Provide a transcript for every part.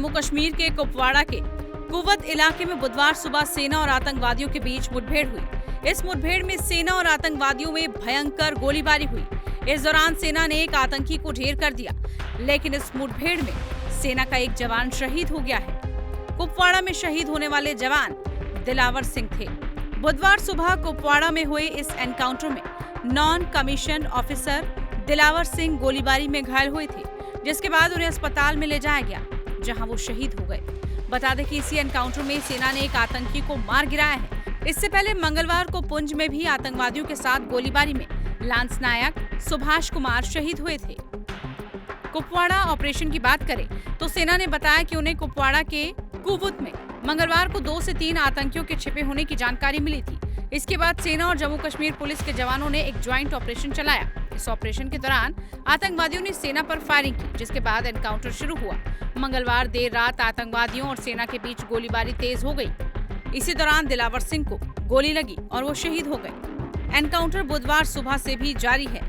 जम्मू कश्मीर के कुपवाड़ा के कुवत इलाके में बुधवार सुबह सेना और आतंकवादियों के बीच मुठभेड़ हुई। इस मुठभेड़ में सेना और आतंकवादियों में भयंकर गोलीबारी हुई। इस दौरान सेना ने एक आतंकी को ढेर कर दिया, लेकिन इस मुठभेड़ में सेना का एक जवान शहीद हो गया है। कुपवाड़ा में शहीद होने वाले जवान दिलावर सिंह थे। बुधवार सुबह कुपवाड़ा में हुए इस एनकाउंटर में non commission officer Dilawar Singh गोलीबारी में घायल हुए थे, जिसके बाद उन्हें अस्पताल में ले जाया गया, जहां वो शहीद हो गए। बता दें कि इसी एनकाउंटर में सेना ने एक आतंकी को मार गिराया है। इससे पहले मंगलवार को पुंछ में भी आतंकवादियों के साथ गोलीबारी में लांस नायक सुभाष कुमार शहीद हुए थे। कुपवाड़ा ऑपरेशन की बात करें तो सेना ने बताया कि उन्हें कुपवाड़ा के कुवुत में मंगलवार को 2 से 3 आतंकियों के छिपे होने की जानकारी मिली थी। इसके बाद सेना और जम्मू कश्मीर पुलिस के जवानों ने एक ज्वाइंट ऑपरेशन चलाया। इस ऑपरेशन के दौरान आतंकवादियों ने सेना पर फायरिंग की, जिसके बाद एनकाउंटर शुरू हुआ। मंगलवार देर रात आतंकवादियों और सेना के बीच गोलीबारी तेज हो गई। इसी दौरान दिलावर सिंह को गोली लगी और वो शहीद हो गए। एनकाउंटर बुधवार सुबह से भी जारी है।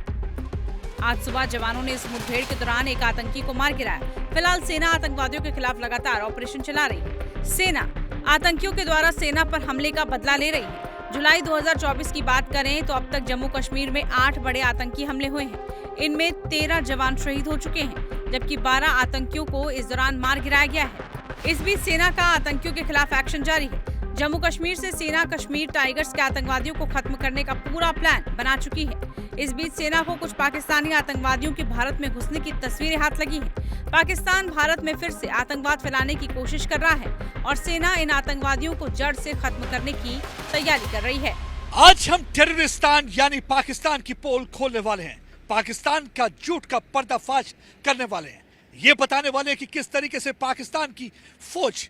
आज सुबह जवानों ने इस मुठभेड़ के दौरान एक आतंकी को मार गिराया। फिलहाल सेना आतंकवादियों के खिलाफ लगातार ऑपरेशन चला रही है। सेना आतंकियों के द्वारा सेना पर हमले का बदला ले रही है। जुलाई 2024 की बात करें तो अब तक जम्मू कश्मीर में 8 बड़े आतंकी हमले हुए हैं। इनमें 13 जवान शहीद हो चुके हैं, जबकि 12 आतंकियों को इस दौरान मार गिराया गया है। इस बीच सेना का आतंकियों के खिलाफ एक्शन जारी है। जम्मू कश्मीर से सेना कश्मीर टाइगर्स के आतंकवादियों को खत्म करने का पूरा प्लान बना चुकी है। इस बीच सेना को कुछ पाकिस्तानी आतंकवादियों के भारत में घुसने की तस्वीरें हाथ लगी हैं। पाकिस्तान भारत में फिर से आतंकवाद फैलाने की कोशिश कर रहा है और सेना इन आतंकवादियों को जड़ से खत्म करने की तैयारी कर रही है। आज हम टेररिस्तान यानी पाकिस्तान की पोल खोलने वाले हैं। पाकिस्तान का झूठ का पर्दाफाश करने वाले हैं। ये बताने वाले हैं कि किस तरीके से पाकिस्तान की फौज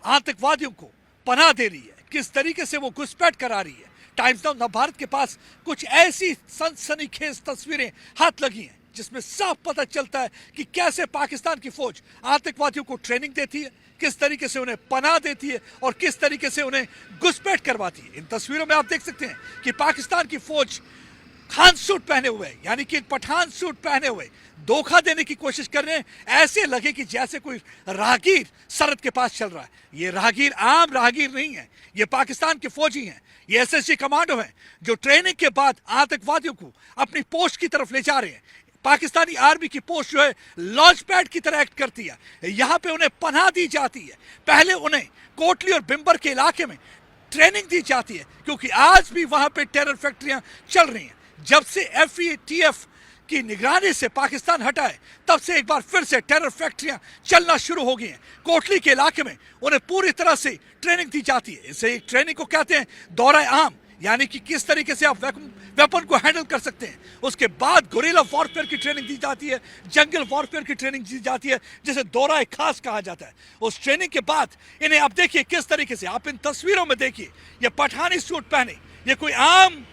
आतंकवादियों को पनाह दे रही है, किस तरीके से वो घुसपैठ करा रही है। टाइम्स नाउ नवभारत के पास कुछ ऐसी सनसनीखेज तस्वीरें हाथ लगी हैं जिसमें साफ पता चलता है कि कैसे पाकिस्तान की फौज आतंकवादियों को ट्रेनिंग देती है, किस तरीके से उन्हें पनाह देती है और किस तरीके से उन्हें घुसपैठ करवाती है। इन तस्वीरों में आप देख सकते हैं कि पाकिस्तान की फौज खान सूट पहने हुए, यानी कि पठान सूट पहने हुए धोखा देने की कोशिश कर रहे हैं। ऐसे लगे कि जैसे कोई राहगीर सरहद के पास चल रहा है। ये राहगीर आम राहगीर नहीं है, ये पाकिस्तान के फौजी हैं, ये एसएसजी कमांडो हैं जो ट्रेनिंग के बाद आतंकवादियों को अपनी पोस्ट की तरफ ले जा रहे हैं। पाकिस्तानी आर्मी की पोस्ट जो है लॉन्च पैड की तरह एक्ट करती है। यहाँ पे उन्हें पनाह दी जाती है। पहले उन्हें कोटली और बिम्बर के इलाके में ट्रेनिंग दी जाती है, क्योंकि आज भी वहां पे टेरर फैक्ट्रियां चल रही हैं। जब से FATF की निगरानी से पाकिस्तान हटा है, तब से एक बार फिर से टेरर फैक्ट्रियां चलना शुरू हो गई हैं। कोटली के इलाके में उन्हें पूरी तरह से ट्रेनिंग दी जाती है। इसे एक ट्रेनिंग को कहते हैं दौरा आम, यानी कि किस तरीके से आप वेपन को हैंडल कर सकते हैं। उसके बाद गुरिल्ला वॉरफेयर की ट्रेनिंग दी जाती है, जंगल वॉरफेयर की ट्रेनिंग दी जाती है, जिसे दौरा खास कहा जाता है। उस ट्रेनिंग के बाद इन्हें आप देखिए किस तरीके से, आप इन तस्वीरों में देखिए, ये पठानी सूट पहने, ये कोई आम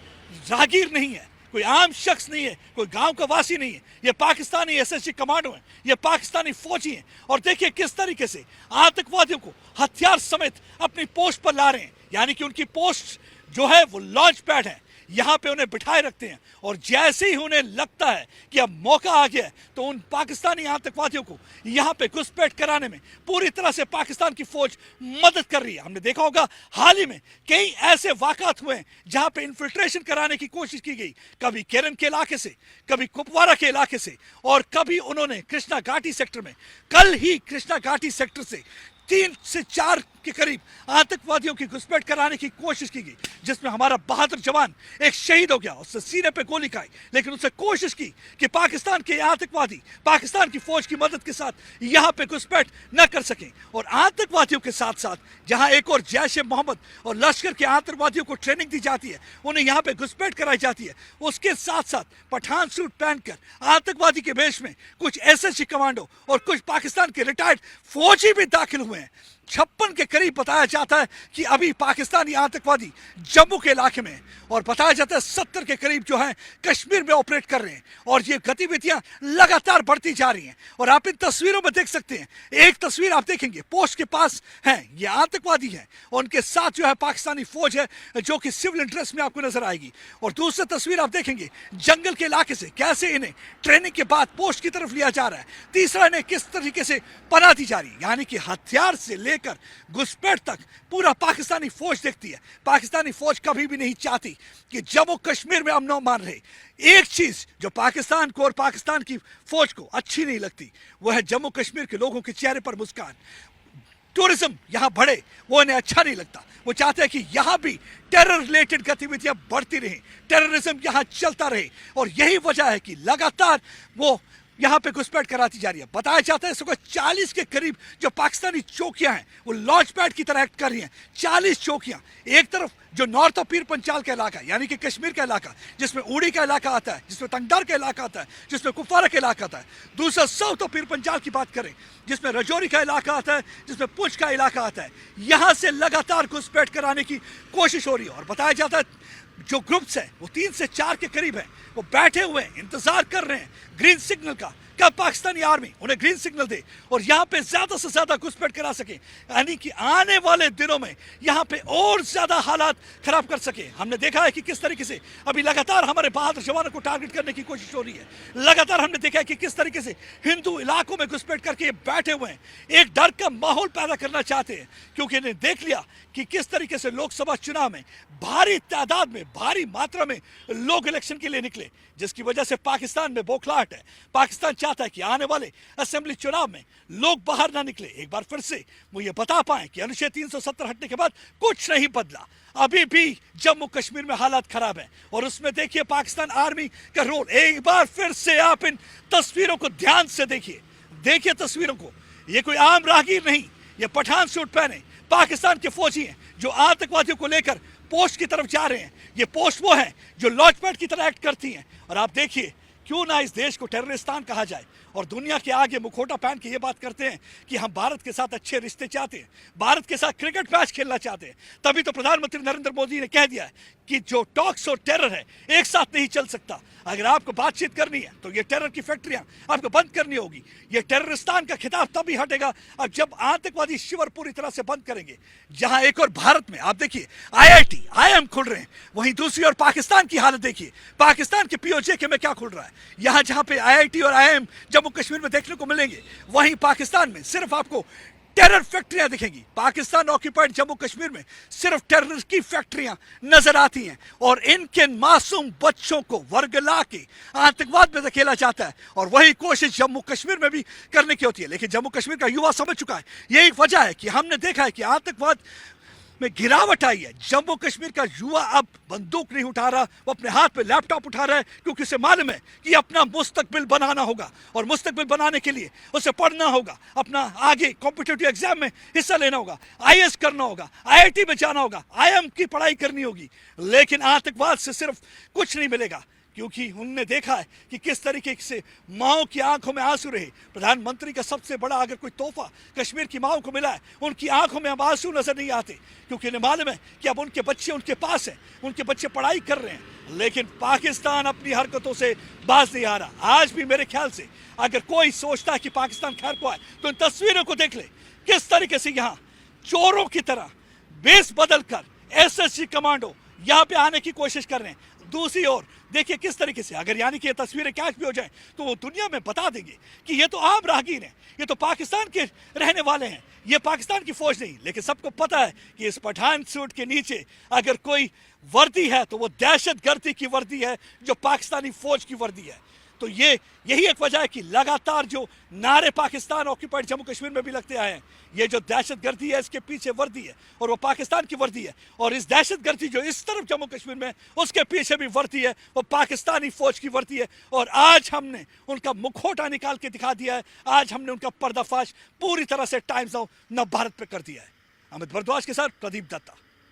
राहगीर नहीं है, कोई आम शख्स नहीं है, कोई गांव का वासी नहीं है। ये पाकिस्तानी एसएसजी कमांडो हैं, ये पाकिस्तानी फौजी हैं। और देखिए किस तरीके से आतंकवादियों को हथियार समेत अपनी पोस्ट पर ला रहे हैं, यानी कि उनकी पोस्ट जो है वो लॉन्च पैड है। यहाँ पे उन्हें बिठाए रखते हैं और जैसे ही उन्हें लगता है कि अब मौका आ गया है, तो उन पाकिस्तानी आतंकवादियों को यहाँ पे घुसपैठ कराने में पूरी तरह से पाकिस्तान की फौज मदद कर रही है। हमने देखा होगा हाल ही में कई ऐसे वाक़ात हुए हैं जहाँ पे इन्फिल्ट्रेशन कराने की कोशिश की गई, कभी केरन के इलाके से, कभी कुपवाड़ा के इलाके से, और कभी उन्होंने कृष्णा घाटी सेक्टर में, कल ही कृष्णा घाटी सेक्टर से 3 से 4 के करीब आतंकवादियों की घुसपैठ कराने की कोशिश की गई, जिसमें हमारा बहादुर जवान एक शहीद हो गया। उससे सीने पे गोली खाई, लेकिन उसने कोशिश की कि पाकिस्तान के आतंकवादी पाकिस्तान की फौज की मदद के साथ यहाँ पे घुसपैठ न कर सकें। और आतंकवादियों के साथ साथ जहाँ एक और जैश ए मोहम्मद और लश्कर के आतंकवादियों को ट्रेनिंग दी जाती है, उन्हें यहाँ पे घुसपैठ कराई जाती है, उसके साथ साथ पठान सूट पहनकर आतंकवादी के वेश में कुछ एसएसजी कमांडो और कुछ पाकिस्तान के रिटायर्ड फौजी भी दाखिल हुए हैं। 56 के करीब बताया जाता है कि अभी पाकिस्तानी आतंकवादी जम्मू के इलाके में, और बताया जाता है 70 के करीब जो हैं कश्मीर में ऑपरेट कर रहे हैं। और ये गतिविधियां लगातार बढ़ती जा रही हैं। और आप इन तस्वीरों में देख सकते हैं, एक तस्वीर आप देखेंगे पोस्ट के पास है, ये आतंकवादी हैं और उनके साथ जो है पाकिस्तानी फौज है जो कि सिविल ड्रेस में आपको नजर आएगी। और दूसरी तस्वीर आप देखेंगे जंगल के इलाके से कैसे इन्हें ट्रेनिंग के बाद पोस्ट की तरफ लिया जा रहा है। तीसरा, इन्हें किस तरीके से पनाह दी जा रही है, यानी कि हथियार से लेकर घुसपैठ तक पूरा पाकिस्तानी फौज देखती है। पाकिस्तानी फौज कभी भी नहीं चाहती कि जम्मू कश्मीर में अमन मान रहे। एक चीज जो पाकिस्तान को और पाकिस्तान की फौज को अच्छी नहीं लगती वो है जम्मू कश्मीर के लोगों के चेहरे पर मुस्कान। टूरिज्म यहां बढ़े वो इन्हें अच्छा नहीं लगता। वो चाहते हैं कि यहां भी टेरर रिलेटेड गतिविधियां बढ़ती रहें, टेररिज्म यहां चलता रहे। और यही वजह है कि लगातार वो यहां पे घुसपैठ कराती जा रही है। बताया जाता है इस वक्त 40 के करीब जो पाकिस्तानी चौकियां हैं वो लॉन्च पैड की तरह एक्ट कर रही हैं। 40 चौकियां, एक तरफ जो नॉर्थ ऑफ पीर पंचाल का इलाका है यानी कि कश्मीर का इलाका, जिसमें उड़ी का इलाका आता है, जिसमें तंगदार का इलाका आता है, जिसमें कुपवारा का इलाका आता है। दूसरा साउथ ऑफ पीर पंचाल की बात करें जिसमें रजौरी का इलाका आता है, जिसमें पुंछ का इलाका आता है। यहां से लगातार घुसपैठ कराने की कोशिश हो रही है। और बताया जाता है जो ग्रुप्स है वो 3 से 4 के करीब है, वो बैठे हुए हैं, इंतजार कर रहे हैं ग्रीन सिग्नल का, कब पाकिस्तानी आर्मी उन्हें ग्रीन सिग्नल दे और यहां पे ज्यादा से ज्यादा घुसपैठ करा सके, यानी कि आने वाले दिनों में यहां पे और ज्यादा हालात खराब कर सके। हमने देखा है कि किस तरीके से अभी लगातार हमारे बहादुर जवानों को टारगेट करने की कोशिश हो रही है। लगातार हमने देखा है कि किस तरीके से हिंदू इलाकों में घुसपैठ करके बैठे हुए हैं, एक डर का माहौल पैदा करना चाहते हैं, क्योंकि इन्हें देख लिया कि किस तरीके से लोकसभा चुनाव में भारी तादाद में, भारी मात्रा में लोग इलेक्शन के लिए निकले, जिसकी वजह से पाकिस्तान में बौखलाहट है। पाकिस्तान चाहता है कि आने वाले असेंबली चुनाव में लोग बाहर ना निकले। एक बार फिर से वो ये बता पाए कि अनुच्छेद 370 हटने के बाद कुछ नहीं बदला, अभी भी जम्मू कश्मीर में हालात खराब है। और उसमें देखिए पाकिस्तान आर्मी का रोल। एक बार फिर से आप इन तस्वीरों को ध्यान से देखिए, देखिए तस्वीरों को। ये कोई आम राहगीर नहीं, ये पठान सूट पहने पाकिस्तान के फौजी हैं जो आतंकवादियों को लेकर पोस्ट की तरफ जा रहे हैं। ये पोस्ट वो है जो लॉन्च पैड की तरह एक्ट करती हैं। और आप देखिए क्यों ना इस देश को टेररिस्तान कहा जाए और दुनिया के आगे मुखौटा पहन के ये बात करते हैं कि हम भारत के साथ अच्छे रिश्ते चाहते हैं, भारत के साथ क्रिकेट मैच खेलना चाहते हैं। तभी तो प्रधानमंत्री नरेंद्र मोदी ने कह दिया है कि जो टॉक्स और टेरर है एक साथ नहीं चल सकता। अगर आपको बातचीत करनी है तो ये टेरर की फैक्ट्रियां आपको बंद करनी होगी। ये टेररिस्तान का खिताब तभी हटेगा अब जब आतंकवादी शिविर पूरी तरह से बंद करेंगे। जहां एक और भारत में आप देखिए IIT, IIM खुल रहे हैं, वहीं दूसरी ओर पाकिस्तान की हालत देखिए, पाकिस्तान के POJ में क्या खुल रहा है। यहां जहां पे IIT और IIM जम्मू कश्मीर में देखने को मिलेंगे, वहीं पाकिस्तान में सिर्फ आपको टेरर फैक्ट्रियां दिखेंगी। पाकिस्तान ऑक्यूपाइड जम्मू कश्मीर में सिर्फ टेरर की फैक्ट्रियां नजर आती हैं और इनके मासूम बच्चों को वर्गला के आतंकवाद में धकेला जाता है। और वही कोशिश जम्मू कश्मीर में भी करने की होती है, लेकिन जम्मू कश्मीर का युवा समझ चुका है। यही वजह है कि हमने देखा है कि आतंकवाद में गिरावट आई है। जम्मू कश्मीर का युवा अब बंदूक नहीं उठा रहा, वो अपने हाथ में लैपटॉप उठा रहा है, क्योंकि उसे मालूम है कि अपना मुस्तकबिल बनाना होगा और मुस्तकबिल बनाने के लिए उसे पढ़ना होगा, अपना आगे कॉम्पिटिटिव एग्जाम में हिस्सा लेना होगा, IAS करना होगा, IIT में जाना होगा, IIM की पढ़ाई करनी होगी। लेकिन आतंकवाद से सिर्फ कुछ नहीं मिलेगा, क्योंकि उनने देखा है कि किस तरीके से माओ की आंखों में आंसू रहे। प्रधानमंत्री का सबसे बड़ा अगर कोई तोहफा कश्मीर की माओ को मिला है, उनकी आंखों में अब आंसू नजर नहीं आते, क्योंकि उन्हें मालूम है कि अब उनके बच्चे उनके पास हैं, उनके बच्चे पढ़ाई कर रहे हैं। लेकिन पाकिस्तान अपनी हरकतों से बाज नहीं आ रहा। आज भी मेरे ख्याल से अगर कोई सोचता है कि पाकिस्तान खैर को आए तो इन तस्वीरों को देख ले, किस तरीके से यहाँ चोरों की तरह बेस बदल कर SSG कमांडो यहाँ पे आने की कोशिश कर रहे हैं। दूसरी ओर देखिए किस तरीके से, अगर यानी कि ये तस्वीरें कैच भी हो जाएं तो वो दुनिया में बता देंगे कि ये तो आम राहगीर हैं, ये तो पाकिस्तान के रहने वाले हैं, ये पाकिस्तान की फौज नहीं। लेकिन सबको पता है कि इस पठान सूट के नीचे अगर कोई वर्दी है तो वो दहशतगर्दी की वर्दी है, जो पाकिस्तानी फौज की वर्दी है। तो यही एक वजह है कि लगातार जो नारे पाकिस्तान ऑक्यूपाइड जम्मू कश्मीर में भी लगते आए हैं, ये जो दहशतगर्दी है इसके पीछे वर्दी है और वो पाकिस्तान की वर्दी है। और इस दहशतगर्दी जो इस तरफ जम्मू कश्मीर में, उसके पीछे भी वर्दी है, वो पाकिस्तानी फौज की वर्दी है। और आज हमने उनका मुखौटा निकाल के दिखा दिया है, आज हमने उनका पर्दाफाश पूरी तरह से टाइम्स ऑफ नव भारत पे कर दिया है। अमित भारद्वाज के साथ प्रदीप दत्ता।